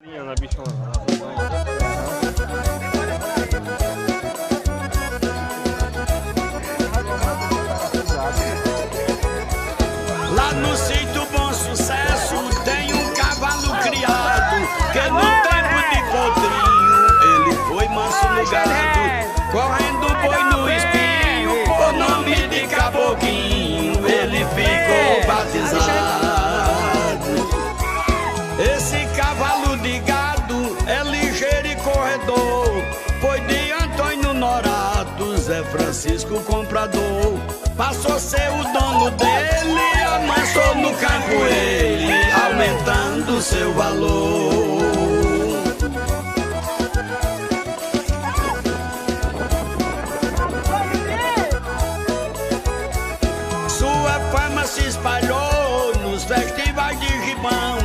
Na bichona, lá no sítio Bom Sucesso tem um cavalo criado, que no tempo de potrinho ele foi manso no gado, correndo boi no espinho, por nome de Caboquinho, ele ficou batizado. Esse cavalo de gado é ligeiro e corredor, foi de Antônio Norato, Zé Francisco comprador. Passou a ser o dono dele, amansou no campo ele, aumentando seu valor. Sua fama se espalhou nos festivais de Gibão,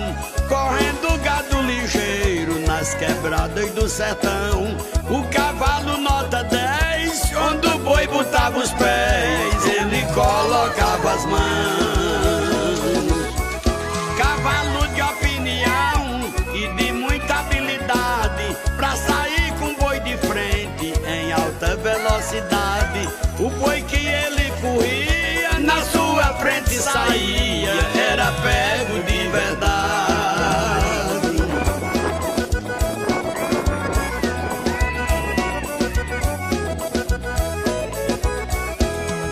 correndo gado ligeiro nas quebradas do sertão. O cavalo nota 10, onde o boi botava os pés, ele colocava as mãos. Cavalo de opinião e de muita habilidade, pra sair com boi de frente em alta velocidade. O boi que ele corria, na sua frente saía, era pego de verdade.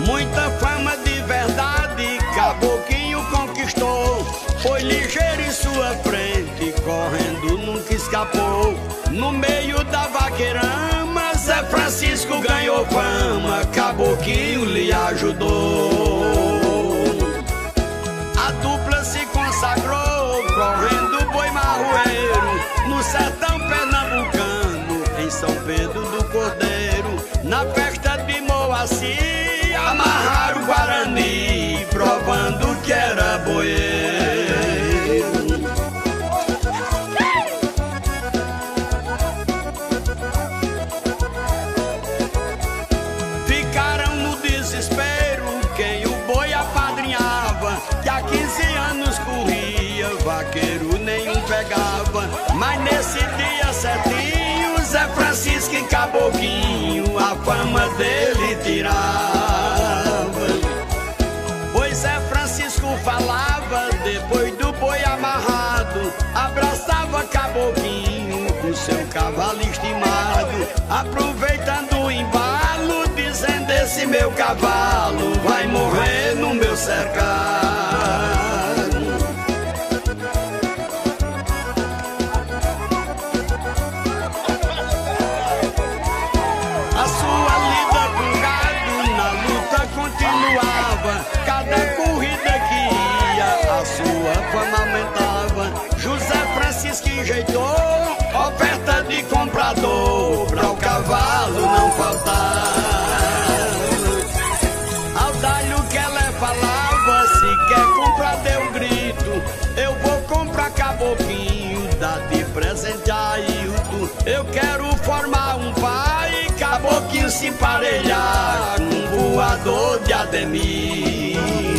Muita fama de verdade, Caboquinho conquistou. Foi ligeiro em sua frente, correndo nunca escapou. No meio da vaqueirama, Zé Francisco ganhou fama, Caboquinho lhe ajudou. A dupla se consagrou, correndo boi marroeiro, no sertão pernambucano, em São Pedro do Cordeiro. Na festa de Moacir, amarraram o Guarani, provando que era boeiro. Ficaram no desespero quem o boi apadrinhava, que há 15 anos corria, vaqueiro nenhum pegava. Mas nesse dia certinho, Zé Francisco e Caboquinho a fama dele tirava. Pois Zé Francisco falava, depois do boi amarrado, abraçava Caboquinho, o seu cavalo estimado, aproveitando o embalo, dizendo: esse meu cavalo vai morrer no meu cercado. Continuava, cada corrida que ia, a sua fama aumentava. José Francisco enjeitou oferta de comprador, pra o cavalo não faltar. Ao dalho que ela falava, se quer comprar deu um grito: eu vou comprar Caboquinho, dá de presente a Ailton. Eu quero formar um pai, Caboquinho se emparelhar com um voador de Ademir.